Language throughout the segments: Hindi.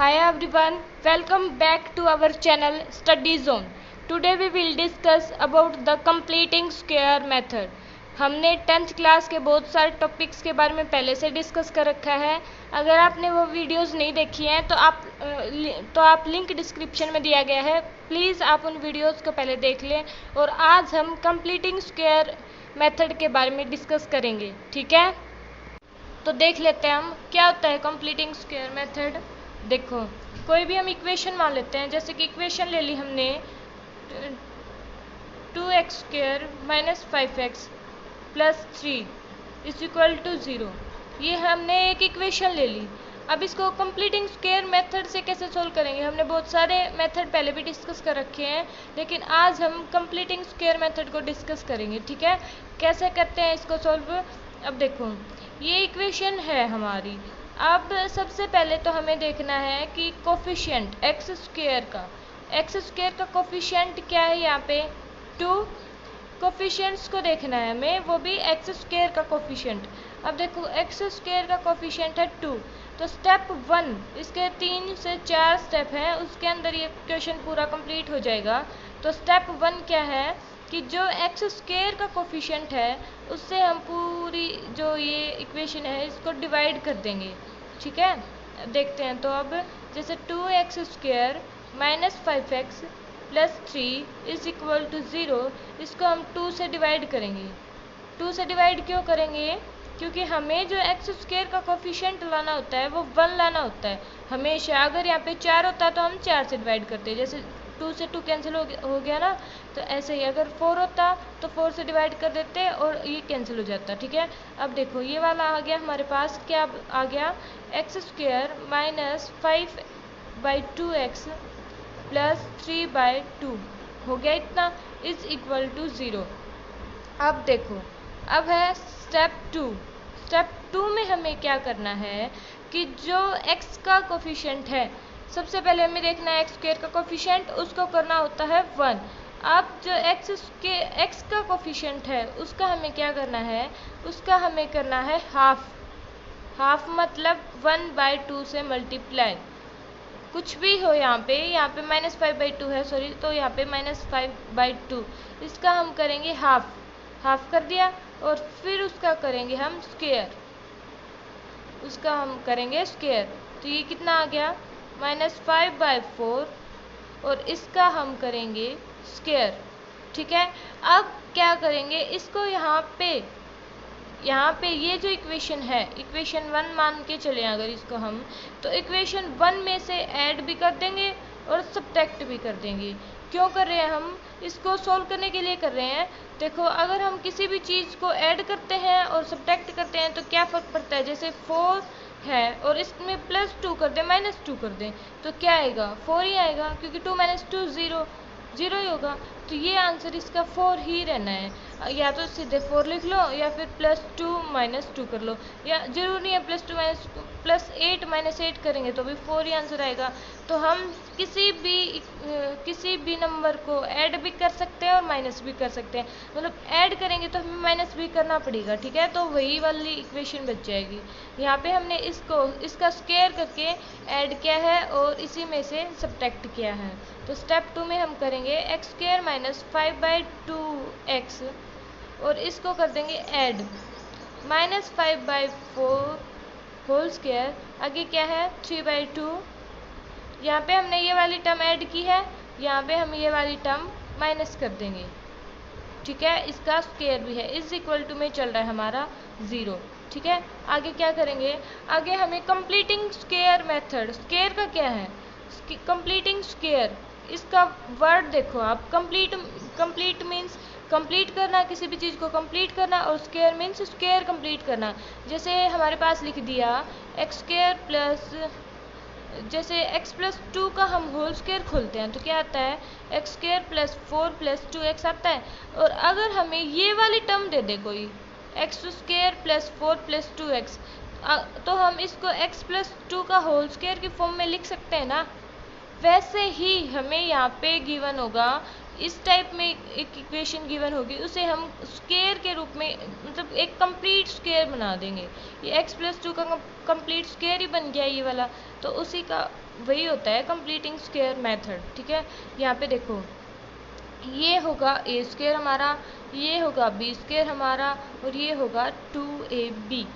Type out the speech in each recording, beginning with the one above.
Hi everyone, welcome back to our channel Study Zone. Today we will discuss about the completing square method. हमने 10th क्लास के बहुत सारे टॉपिक्स के बारे में पहले से डिस्कस कर रखा है। अगर आपने वो वीडियोस नहीं देखी हैं तो आप लिंक डिस्क्रिप्शन में दिया गया है, प्लीज़ आप उन वीडियोस को पहले देख लें। और आज हम कंप्लीटिंग स्क्वायर मेथड के बारे में डिस्कस करेंगे, ठीक है। तो देख लेते हैं हम क्या होता है कंप्लीटिंग स्क्वायर मेथड। देखो, कोई भी हम इक्वेशन मान लेते हैं, जैसे कि इक्वेशन ले ली हमने 2x² minus 5x plus 3 is equal to 0। ये हमने एक इक्वेशन ले ली। अब इसको कंप्लीटिंग स्क्वायर मेथड से कैसे सोल्व करेंगे? हमने बहुत सारे मेथड पहले भी डिस्कस कर रखे हैं, लेकिन आज हम कंप्लीटिंग स्क्वायर मेथड को डिस्कस करेंगे, ठीक है। कैसे करते हैं इसको सोल्व? अब देखो, ये इक्वेशन है हमारी। अब सबसे पहले तो हमें देखना है कि कोफिशिएंट एक्स स्क्वायर का कोफिशिएंट क्या है यहाँ पे 2। कोफिशिएंट्स को देखना है हमें, वो भी एक्स स्क्वायर का कोफिशिएंट। अब देखो, एक्स स्क्वायर का कोफिशिएंट है 2, तो स्टेप 1, इसके 3 से 4 स्टेप हैं, उसके अंदर ये क्वेश्चन पूरा कंप्लीट हो जाएगा। तो स्टेप 1 क्या है कि जो एक्स स्क्वायर का कोफिशिएंट है उससे हम पूरी जो ये इक्वेशन है इसको डिवाइड कर देंगे, ठीक है। देखते हैं, तो अब जैसे 2x² minus 5x plus 3 is equal to 0, इसको हम 2 से डिवाइड करेंगे। 2 से डिवाइड क्यों करेंगे? क्योंकि हमें जो एक्स स्क्वायर का कोफिशिएंट लाना होता है वो 1 लाना होता है हमेशा। अगर यहाँ पे 4 होता तो हम 4 से डिवाइड करते, जैसे 2 से 2 कैंसिल हो गया ना, तो ऐसे ही अगर 4 होता तो 4 से डिवाइड कर देते और ये कैंसिल हो जाता, ठीक है। अब देखो, ये वाला आ गया हमारे पास, क्या आ गया? x² माइनस 5/2x प्लस 3/2 हो गया इतना, इज इक्वल टू 0। अब देखो, अब है स्टेप 2। स्टेप 2 में हमें क्या करना है कि जो x का कोफिशिएंट है, सबसे पहले हमें देखना है एक्स स्क्वायर का कोफिशिएंट, उसको करना होता है 1। अब जो एक्स का कोफिशिएंट है उसका हमें क्या करना है? उसका हमें करना है हाफ मतलब 1/2 से मल्टीप्लाई। कुछ भी हो यहाँ पे माइनस 5/2 है, सॉरी, तो यहाँ पे माइनस 5/2, इसका हम करेंगे हाफ कर दिया, और फिर उसका करेंगे हम स्क्वायर, तो ये कितना आ गया? -5/4, और इसका हम करेंगे स्क्वायर, ठीक है। अब क्या करेंगे इसको यहाँ पे ये जो इक्वेशन है, इक्वेशन 1 मान के चले अगर इसको हम, तो इक्वेशन 1 में से ऐड भी कर देंगे और सब्ट्रैक्ट भी कर देंगे। क्यों कर रहे हैं हम? इसको सोल्व करने के लिए कर रहे हैं। देखो, अगर हम किसी भी चीज़ को ऐड करते हैं और सब्ट्रैक्ट करते हैं तो क्या फ़र्क पड़ता है? जैसे 4 है और इसमें +2 कर दें, -2 कर दें, तो क्या आएगा? 4 ही आएगा, क्योंकि 2 - 2 0 ही होगा। तो ये आंसर इसका 4 ही रहना है। या तो सीधे 4 लिख लो, या फिर +2 - 2 कर लो, या जरूर नहीं है +8 - 8 करेंगे तो भी 4 ही आंसर आएगा। तो हम किसी भी नंबर को ऐड भी कर सकते हैं और माइनस भी कर सकते हैं। मतलब ऐड करेंगे तो हमें माइनस भी करना पड़ेगा, ठीक है। तो वही वाली इक्वेशन बच जाएगी। यहाँ पे हमने इसका स्क्वायर करके ऐड किया है और इसी में से सब्ट्रैक्ट किया है। तो स्टेप 2 में हम करेंगे x² माइनस 5/2x, और इसको कर देंगे ऐड, -5/4 होल स्क्वायर, आगे क्या है 3/2। यहाँ पे हमने ये वाली टर्म ऐड की है, यहाँ पे हम ये वाली टर्म माइनस कर देंगे, ठीक है। इसका स्क्वायर भी है, इज इक्वल टू में चल रहा है हमारा 0, ठीक है। आगे क्या करेंगे? आगे हमें कंप्लीटिंग स्क्वायर मेथड, स्क्वायर का क्या है? कंप्लीटिंग स्क्वायर, इसका वर्ड देखो आप, कंप्लीट मीन्स कंप्लीट करना, किसी भी चीज़ को कंप्लीट करना, और स्क्वायर मीन्स स्क्वायर कंप्लीट करना। जैसे हमारे पास लिख दिया x² प्लस, जैसे x + 2 का हम होल स्क्वायर खोलते हैं तो क्या आता है? x² + 4 + 2x आता है। और अगर हमें ये वाली टर्म दे दे कोई, x² + 4 + 2x, तो हम इसको x + 2 का होल स्क्वायर की फॉर्म में लिख सकते हैं ना। वैसे ही हमें यहाँ पे गिवन होगा इस टाइप में एक इक्वेशन गिवन होगी, उसे हम स्क्वायर के रूप में, मतलब एक कंप्लीट स्क्वायर बना देंगे। ये x+2 का कंप्लीट स्क्वायर ही बन गया ये वाला, तो उसी का वही होता है कंप्लीटिंग स्क्वायर मेथड। ठीक है, यहाँ पे देखो ये होगा a² हमारा, ये होगा b² हमारा, और ये होगा 2ab।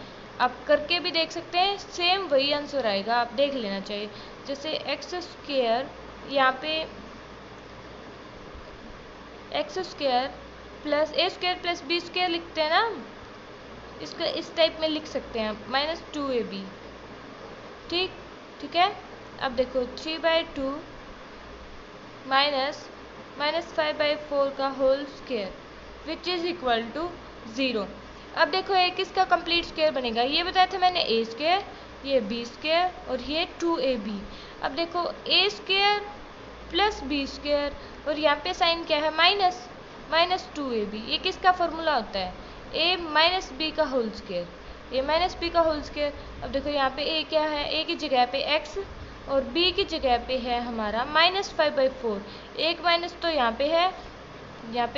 आप करके भी देख सकते हैं, सेम वही आंसर आएगा, आप देख लेना चाहिए। जैसे x² यहाँ पे x² plus a² plus b² लिखते हैं ना, इसको इस टाइप में लिख सकते हैं -2ab। ठीक है। अब देखो 3/2 माइनस -5/4 का whole square which is equal to 0। अब देखो एक इसका कंप्लीट स्क्वायर बनेगा, ये बताया था मैंने a², ये b² और ये 2ab। अब देखो a² प्लस b² और यहाँ पे साइन क्या है -2ab। ये किसका फॉर्मूला होता है, a माइनस बी का whole square, a minus B का होल स्क्वायर। अब देखो यहाँ पे a क्या है, a की जगह पे x और b की जगह पे है हमारा -5/4। एक माइनस तो यहाँ पे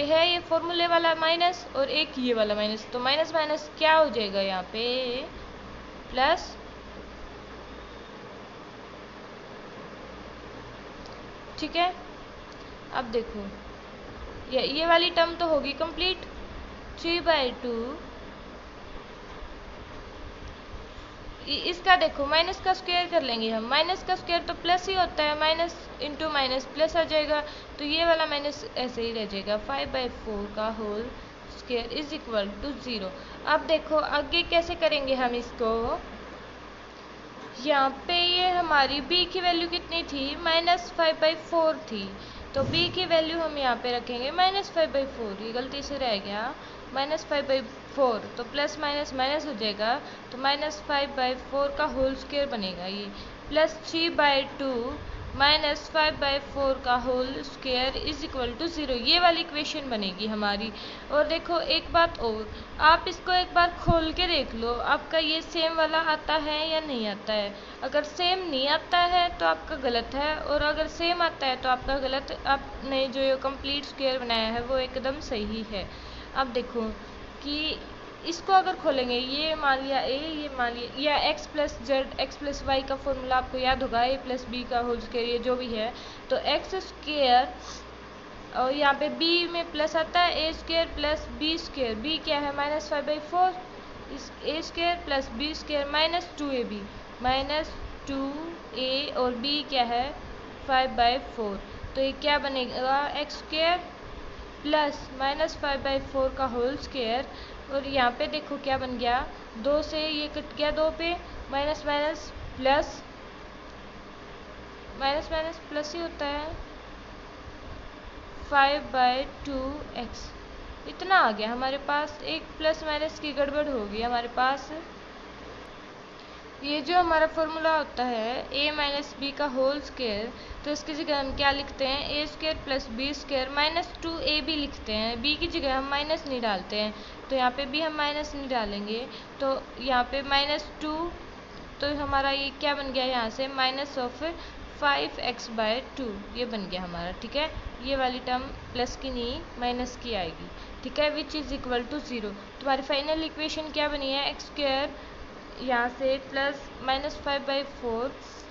है ये फॉर्मूले वाला माइनस, और एक ये वाला माइनस, तो माइनस माइनस क्या हो जाएगा यहाँ पे प्लस। ठीक है, अब देखो ये वाली टर्म तो होगी कंप्लीट। 3/2 इसका देखो माइनस का स्क्वायर कर लेंगे हम, माइनस का स्क्वायर तो प्लस ही होता है, माइनस इंटू माइनस प्लस आ जाएगा, तो ये वाला माइनस ऐसे ही रह जाएगा। 5/4 का whole square is equal to 0। अब देखो आगे कैसे करेंगे हम इसको। यहाँ पे ये हमारी b की वैल्यू कितनी थी, -5/4 थी, तो b की वैल्यू हम यहाँ पे रखेंगे -5/4। ये गलती से रह गया -5/4, तो प्लस माइनस माइनस हो जाएगा, तो -5/4 का होल स्क्वायर बनेगा ये, प्लस 3/2 -5/4 का whole square is equal to 0। ये वाली इक्वेशन बनेगी हमारी। और देखो एक बात और, आप इसको एक बार खोल के देख लो, आपका ये सेम वाला आता है या नहीं आता है। अगर सेम नहीं आता है तो आपका गलत है, और अगर सेम आता है तो आपका गलत। आपने जो ये कंप्लीट स्क्वायर बनाया है वो एकदम सही है। अब देखो कि इसको अगर खोलेंगे, ये मान लिया a, ये मान लिया, या x+z x+y का फॉर्मूला आपको याद होगा, a+b का होल स्क्वायर, ये जो भी है, तो x² और यहाँ पे b में प्लस आता है a² प्लस b²। b क्या है -5/4, इस a² plus b² -2ab, -2a और b क्या है 5/4। तो ये क्या बनेगा, x² प्लस -5/4 का होल स्क्वायर, और यहाँ पे देखो क्या बन गया, 2 से ये कट गया, 2 पे minus minus plus, minus minus plus ही होता है, 5/2x। इतना आ गया हमारे पास, एक प्लस माइनस की गड़बड़ होगी हमारे पास। ये जो हमारा फॉर्मूला होता है a माइनस बी का होल स्क्वायर, तो इसकी जगह हम क्या लिखते हैं, a² प्लस b² -2ab लिखते हैं। b की जगह हम माइनस नहीं डालते हैं, तो यहाँ पे भी हम माइनस नहीं डालेंगे, तो यहाँ पे -2, तो हमारा ये क्या बन गया यहाँ से -5x/2 ये बन गया हमारा। ठीक है, ये वाली टर्म प्लस की नहीं माइनस की आएगी। ठीक है, विच इज़ इक्वल टू 0। तुम्हारी फाइनल इक्वेशन क्या बनी है, x² यहाँ से प्लस -5/4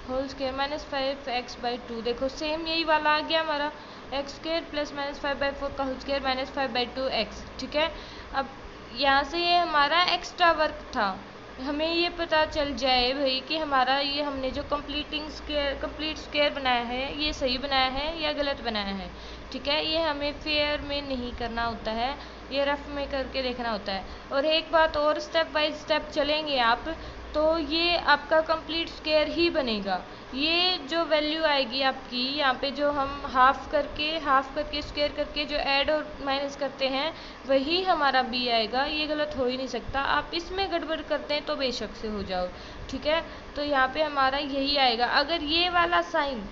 होल स्क्वायर -5x/2। देखो सेम यही वाला आ गया हमारा, x² प्लस -5/4 का होल स्क्वायर -5/2x। ठीक है, अब यहाँ से ये हमारा एक्स्ट्रा वर्क था, हमें ये पता चल जाए भाई कि हमारा ये हमने जो कंप्लीट स्क्वायर बनाया है ये सही बनाया है या गलत बनाया है। ठीक है, ये हमें फेयर में नहीं करना होता है, ये रफ में करके देखना होता है। और एक बात और, स्टेप बाय स्टेप चलेंगे आप तो ये आपका कंप्लीट स्क्वायर ही बनेगा। ये जो वैल्यू आएगी आपकी यहाँ पे, जो हम हाफ करके स्क्वायर करके जो ऐड और माइनस करते हैं वही हमारा b आएगा, ये गलत हो ही नहीं सकता। आप इसमें गड़बड़ करते हैं तो बेशक से हो जाओ। ठीक है, तो यहाँ पे हमारा यही आएगा। अगर ये वाला साइन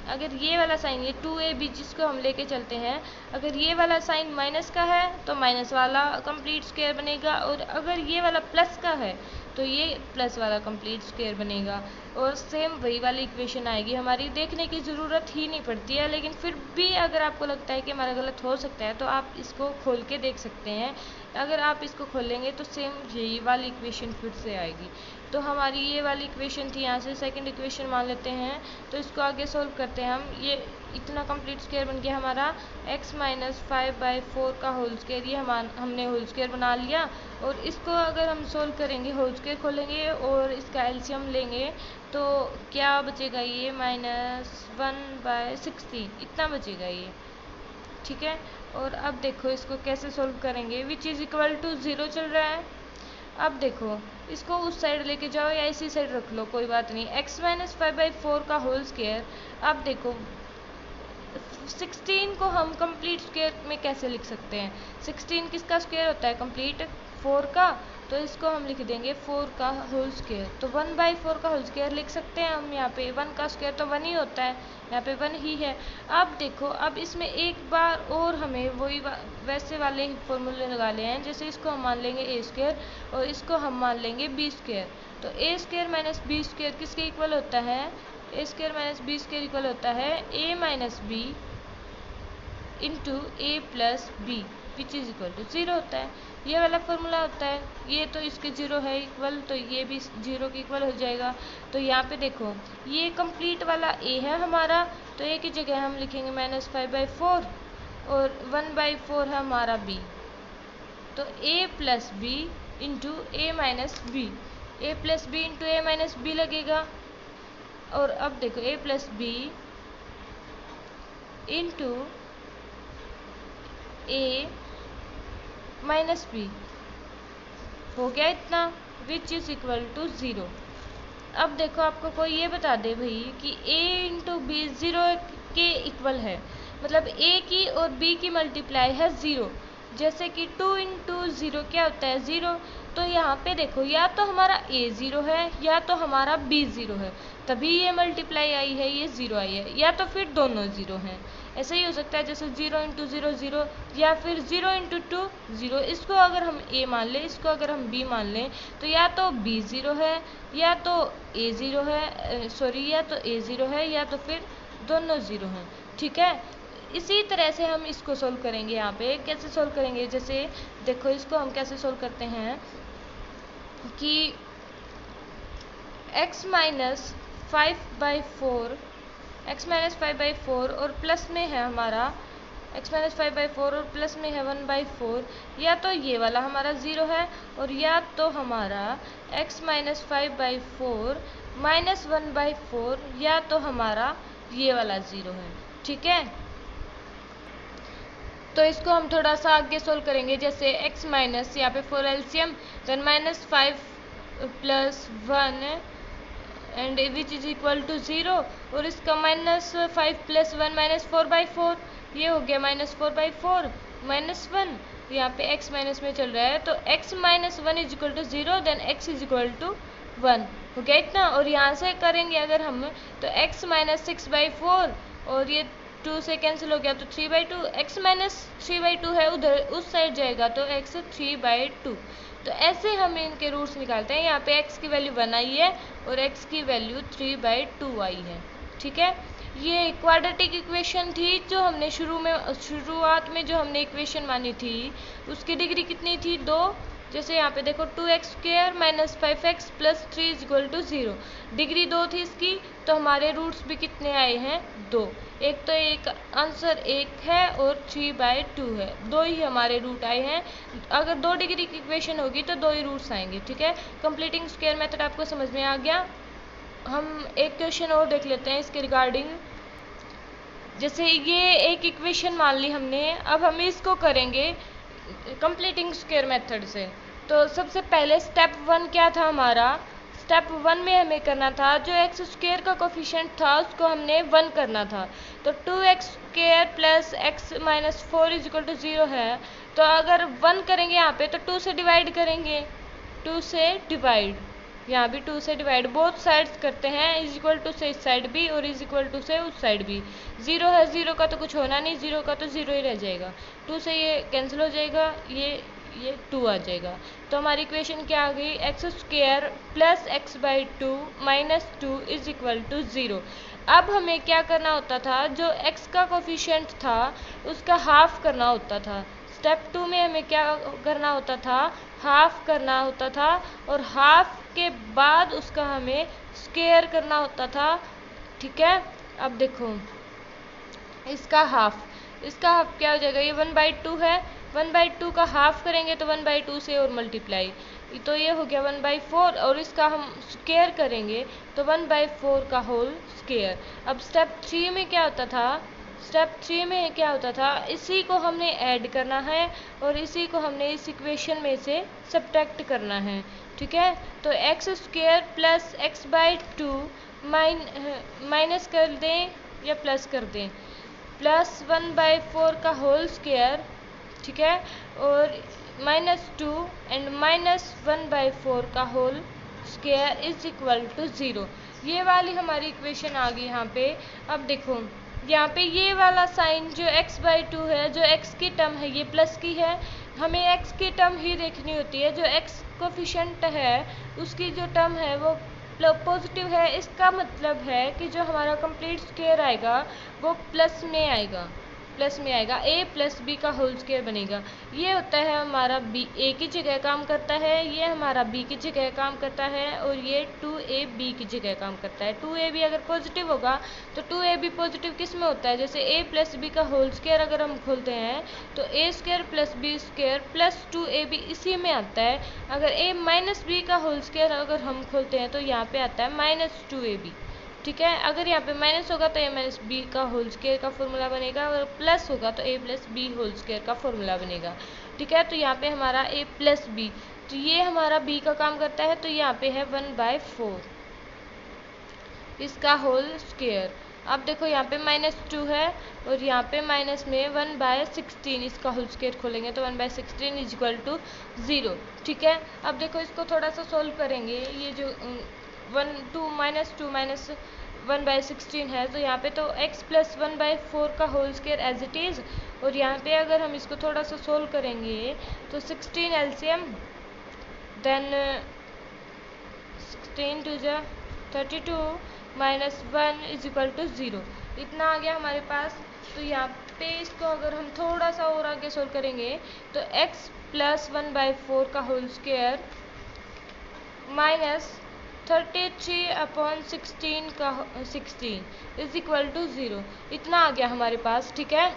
ये 2ab जिसको हम लेके चलते हैं, अगर ये वाला साइन माइनस का है तो माइनस वाला कंप्लीट स्क्वायर बनेगा, और अगर ये वाला प्लस का है तो ये प्लस वाला कंप्लीट स्क्वायर बनेगा, और सेम वही वाली इक्वेशन आएगी, हमारी देखने की ज़रूरत ही नहीं पड़ती है। लेकिन फिर भी अगर आपको लगता है कि हमारा गलत हो सकता है तो आप इसको खोल के देख सकते हैं। अगर आप इसको खोलेंगे तो सेम यही वाली इक्वेशन फिर से आएगी। तो हमारी ये वाली इक्वेशन थी, यहाँ से सेकंड इक्वेशन मान लेते हैं। तो इसको आगे सोल्व करते हैं हम। ये इतना कंप्लीट स्क्वायर बन गया हमारा x माइनस 5/4 का होल स्क्वायर। ये हमने होल स्क्वायर बना लिया। और इसको अगर हम सोल्व करेंगे, होल स्क्वायर खोलेंगे और इसका एलसीएम लेंगे तो क्या बचेगा, ये -1/16 इतना बचेगा ये, ठीक है। और अब देखो इसको कैसे सोल्व करेंगे, विच इज़ इक्वल टू 0 चल रहा है। अब देखो इसको उस साइड लेके जाओ या इसी साइड रख लो, कोई बात नहीं। x माइनस 5/4 का होल स्क्वायर। अब देखो 16 को हम कंप्लीट स्क्वायर में कैसे लिख सकते हैं, 16 किसका स्क्वायर होता है, कंप्लीट 4 का। तो इसको हम लिख देंगे 4 का होल स्क्वायर। तो 1/4 का होल स्क्वायर लिख सकते हैं हम। यहाँ पे 1 का स्क्वायर तो 1 ही होता है, यहाँ पे 1 ही है। अब देखो अब इसमें एक बार और हमें वही वैसे वाले ही फॉर्मूले लगा ले हैं। जैसे इसको हम मान लेंगे a स्क्वायर और इसको हम मान लेंगे b स्क्वायर। तो a square minus b square किसके इक्वल होता है, a square minus b square equal होता है a minus b into a plus b which is equal to 0 होता है। ये वाला फॉर्मूला होता है। ये तो इसके 0 है इक्वल, तो ये भी 0 के इक्वल हो जाएगा। तो यहाँ पे देखो ये कंप्लीट वाला a है हमारा, तो a की जगह हम लिखेंगे -5/4 और 1/4 है हमारा b। तो a plus b into a minus b, a plus b into a minus b लगेगा। और अब देखो a plus b into a minus b हो गया इतना, विच इज इक्वल टू 0। अब देखो आपको कोई ये बता दे भाई कि a इंटू बी 0 के इक्वल है, मतलब a की और b की मल्टीप्लाई है 0। जैसे कि 2 इंटू 0 क्या होता है, 0। तो यहाँ पे देखो या तो हमारा a 0 है या तो हमारा b 0 है, तभी ये मल्टीप्लाई आई है, ये 0 आई है। या तो फिर दोनों 0 हैं, ऐसा ही हो सकता है। जैसे 0 इंटू 0 0 या फिर 0 इंटू 2 0। इसको अगर हम a मान लें, इसको अगर हम b मान लें तो या तो b 0 है या तो a 0 है, सॉरी या तो a 0 है या तो फिर दोनों 0 हैं, ठीक है। इसी तरह से हम इसको सोल्व करेंगे। यहाँ पे कैसे सोल्व करेंगे, जैसे देखो इसको हम कैसे सोल्व करते हैं कि x माइनस 5/4 और प्लस में है हमारा x माइनस 5/4 और प्लस में है 1/4। या तो ये वाला हमारा 0 है और या तो हमारा x माइनस 5/4 माइनस 1/4 या तो हमारा ये वाला 0 है, ठीक है। तो इसको हम थोड़ा सा आगे सोल्व करेंगे। जैसे x माइनस यहाँ पे 4 LCM, then -5 plus 1 and which is equal to 0। और इसका -5 प्लस 1 -4/4, ये हो गया -4/4 -1। यहाँ पे x माइनस में चल रहा है, तो x minus 1 is equal to 0, then x is equal to 1 हो गया इतना। और यहाँ से करेंगे अगर हम तो x माइनस 6/4 और ये 2 से कैंसिल हो गया तो 3/2। x माइनस 3/2 है, उधर उस साइड जाएगा तो x 3/2। तो ऐसे हम इनके रूट्स निकालते हैं। यहाँ पे x की वैल्यू 1 आई है और x की वैल्यू 3/2 आई है, ठीक है। ये क्वाड्रेटिक इक्वेशन थी जो हमने शुरुआत में जो हमने इक्वेशन मानी थी, उसकी डिग्री कितनी थी, 2। जैसे यहाँ पे देखो 2x square minus 5x plus 3 is equal to 0, degree 2 थी इसकी। तो हमारे रूट्स भी कितने आए हैं, 2। एक तो एक आंसर 1 है और 3/2 है, 2 ही हमारे रूट आए हैं। अगर 2 डिग्री की इक्वेशन होगी तो 2 ही रूट्स आएंगे, ठीक है। कंप्लीटिंग स्क्वायर मेथड आपको समझ में आ गया। हम एक क्वेश्चन और देख लेते हैं इसके रिगार्डिंग। जैसे ये एक इक्वेशन मान ली हमने, अब हम इसको करेंगे कंप्लीटिंग स्क्वायर मेथड से। तो सबसे पहले स्टेप 1 क्या था हमारा, स्टेप 1 में हमें करना था जो एक्स स्क्वायर का कोफिशिएंट था उसको हमने 1 करना था। तो 2x square plus x minus 4 is equal to 0 है। तो अगर 1 करेंगे यहाँ पे तो 2 से डिवाइड करेंगे, 2 से डिवाइड, यहाँ भी 2 से डिवाइड, बोथ साइड्स करते हैं। इज इक्वल टू से इस साइड भी और इज इक्वल टू से उस साइड भी। 0 है, 0 का तो कुछ होना नहीं, 0 का तो 0 ही रह जाएगा। 2 से ये कैंसिल हो जाएगा, ये 2 आ जाएगा। तो हमारी इक्वेशन क्या आ गई, x square plus x/2 minus 2 is equal to 0। अब हमें क्या करना होता था, जो x का कोफिशिएंट था उसका हाफ करना होता था। स्टेप 2 में हमें क्या करना होता था, हाफ करना होता था, और हाफ के बाद उसका हमें स्क्वायर करना होता था। ठीक है, अब देखो इसका हाफ क्या हो जाएगा, ये 1/2 है, 1/2 का हाफ करेंगे तो 1/2 से और मल्टीप्लाई, तो ये हो गया 1/4, और इसका हम स्क्वायर करेंगे तो 1/4 का होल स्क्वायर। अब स्टेप 3 में क्या होता था, इसी को हमने ऐड करना है और इसी को हमने इस इक्वेशन में से सब्ट्रैक्ट करना है। ठीक है, तो x² प्लस x/2 माइनस कर दें या प्लस कर दें, प्लस 1/4 का होल स्क्वायर। ठीक है, और -2 एंड माइनस 1/4 का whole square is equal to 0। ये वाली हमारी इक्वेशन आ गई यहाँ पे। अब देखो यहाँ पे ये वाला साइन जो x/2 है, जो x की टर्म है ये प्लस की है, हमें x की टर्म ही देखनी होती है। जो x कोफिशिएंट है उसकी जो टर्म है वो पॉजिटिव है, इसका मतलब है कि जो हमारा कंप्लीट स्क्वायर आएगा वो प्लस में आएगा, a प्लस b का होल स्क्वायर बनेगा। ये होता है हमारा b a की जगह काम करता है, ये हमारा b की जगह काम करता है, और ये 2ab की जगह काम करता है। 2ab अगर पॉजिटिव होगा तो 2ab पॉजिटिव किस में होता है, जैसे a प्लस b का होल स्क्वायर अगर हम खोलते हैं तो a² plus b² plus 2ab इसी में आता है। अगर a माइनस b का होल स्क्वायर अगर हम खोलते हैं तो यहाँ पे आता है -2ab। ठीक है, अगर यहाँ पे माइनस होगा तो a माइनस बी का होल स्क्वायर का फॉर्मूला बनेगा, और प्लस होगा तो a plus B whole square का फॉर्मूला बनेगा। ठीक है, तो यहाँ पे हमारा a प्लस बी, तो ये हमारा b का काम करता है, तो यहाँ पे है 1/4 इसका होल स्क्वायर। अब देखो यहाँ पे -2 है और यहाँ पे माइनस में 1/16 इसका होल स्क्वायर खोलेंगे तो 1/16 इज इक्वल टू 0। ठीक है, अब देखो इसको थोड़ा सा सोल्व करेंगे। ये जो 2 माइनस 1/16 है, तो यहाँ पे तो x प्लस 1/4 का whole square as it is, और यहाँ पे अगर हम इसको थोड़ा सा सोल्व करेंगे तो 16 एलसीएम, देन 16 2 जा 32 माइनस 1 इज इक्वल टू 0, इतना आ गया हमारे पास। तो यहाँ पे इसको अगर हम थोड़ा सा और आगे सोल्व करेंगे तो x प्लस 1/4 का होल स्क्वायर माइनस 33/16 का 16 इज इक्वल टू 0, इतना आ गया हमारे पास। ठीक है,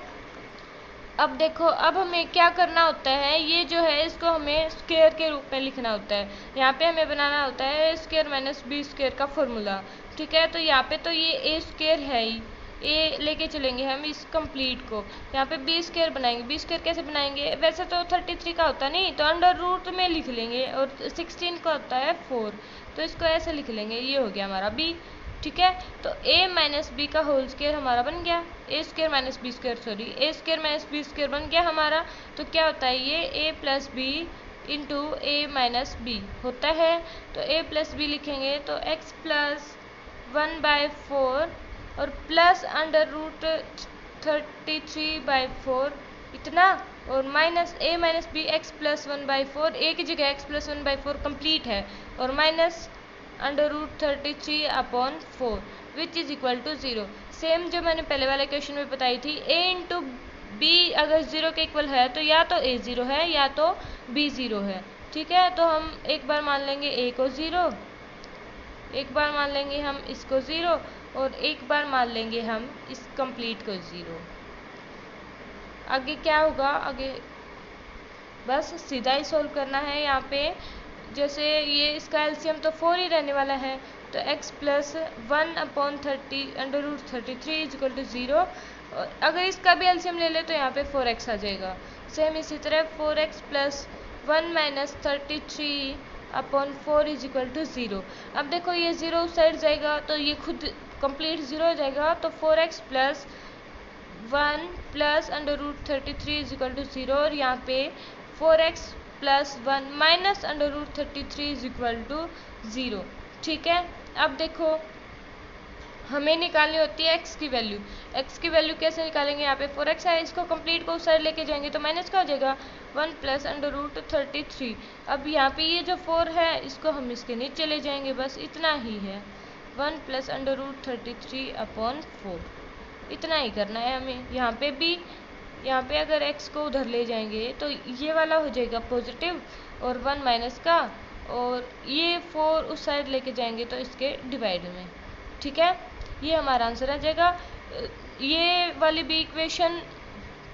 अब देखो अब हमें क्या करना होता है, ये जो है इसको हमें स्क्वायर के रूप में लिखना होता है। यहाँ पे हमें बनाना होता है a² माइनस b² का फॉर्मूला। ठीक है, तो यहाँ पे तो ये a² है ही, a लेके चलेंगे हम इस कंप्लीट को, यहाँ पे b² बनाएंगे। b² कैसे बनाएंगे, वैसे तो 33 का होता नहीं तो अंडर रूट में लिख लेंगे, और 16 का होता है 4, तो इसको ऐसे लिख लेंगे, ये हो गया हमारा b। ठीक है, तो a माइनस बी का होल स्क्वायर हमारा बन गया, a² माइनस b² बन गया हमारा। तो क्या होता है, ये a plus B into a minus B होता है, तो a प्लस बी लिखेंगे तो x प्लस 1/4 और प्लस अंडर रूट 33/4 इतना, और minus a minus B x plus 1/4, a की जगह x प्लस 1/4 कंप्लीट है, और minus under root 33/4 which is equal to 0। Same जो मैंने पहले वाले क्वेश्चन में बताई थी, a इंटू बी अगर 0 के इक्वल है तो या तो a 0 है या तो b 0 है। ठीक है, तो हम एक बार मान लेंगे a को 0, एक बार मान लेंगे हम इसको 0, और एक बार मान लेंगे हम इस कंप्लीट को 0। आगे क्या होगा, आगे बस सीधा ही सोल्व करना है। यहाँ पे जैसे ये इसका एलसीएम तो 4 ही रहने वाला है, तो x plus 1/30 under root 33 is equal to 0। अगर इसका भी एलसीएम ले ले तो यहाँ पे 4x आ जाएगा। सेम इसी तरह 4x plus 1 minus 33/4 is equal to 0। अब देखो ये 0 उस साइड जाएगा तो ये खुद कंप्लीट 0 हो जाएगा, तो 4x plus 1 plus under root 33 is equal to 0, और यहाँ पे 4x plus 1 minus under root 33 is equal to 0। ठीक है, अब देखो हमें निकालनी होती है x की वैल्यू। x की वैल्यू कैसे निकालेंगे, यहाँ पे 4x है, इसको कंप्लीट को उस साइड लेके जाएंगे तो माइनस का हो जाएगा 1 प्लस अंडर रूट 33। अब यहाँ पे ये जो 4 है इसको हम इसके नीचे ले जाएंगे, बस इतना ही है। 1 प्लस अंडर रूट 33/4। इतना ही करना है हमें। यहाँ पे भी, यहाँ पे अगर x को उधर ले जाएंगे तो ये वाला हो जाएगा पॉजिटिव और 1 माइनस का, और ये 4 उस साइड लेके जाएंगे तो इसके डिवाइड में। ठीक है, ये हमारा आंसर आ जाएगा। ये वाली भी इक्वेशन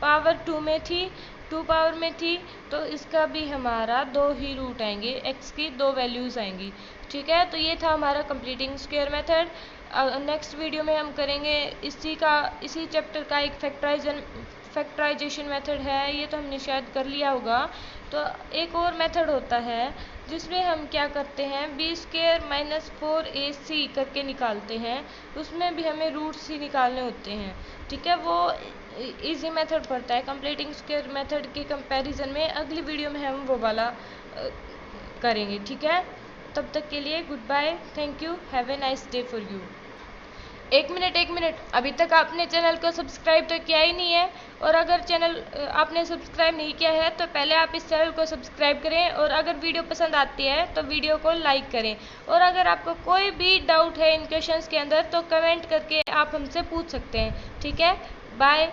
पावर 2 में थी, 2 पावर में थी, तो इसका भी हमारा 2 ही रूट आएंगे, x की 2 वैल्यूज़ आएंगी। ठीक है, तो ये था हमारा completing square method. Next video में हम करेंगे इसी चैप्टर का एक फैक्टराइजेशन मेथड है, ये तो हमने शायद कर लिया होगा। तो एक और मेथड होता है जिसमें हम क्या करते हैं, b² - 4ac करके निकालते हैं, उसमें भी हमें रूट्स ही निकालने होते हैं। ठीक है, वो इजी मेथड पड़ता है कंप्लीटिंग स्क्वायर मेथड के कंपैरिजन में। अगली वीडियो में हम वो वाला करेंगे। ठीक है, तब तक के लिए good bye, thank you, have a nice day for you. एक मिनट, अभी तक आपने चैनल को सब्सक्राइब तो किया ही नहीं है, और अगर चैनल आपने सब्सक्राइब नहीं किया है तो पहले आप इस चैनल को सब्सक्राइब करें, और अगर वीडियो पसंद आती है तो वीडियो को लाइक करें। और अगर आपको कोई भी डाउट है इन क्वेश्चंस के अंदर तो कमेंट करके आप हमसे पूछ सकते हैं। ठीक है, बाय।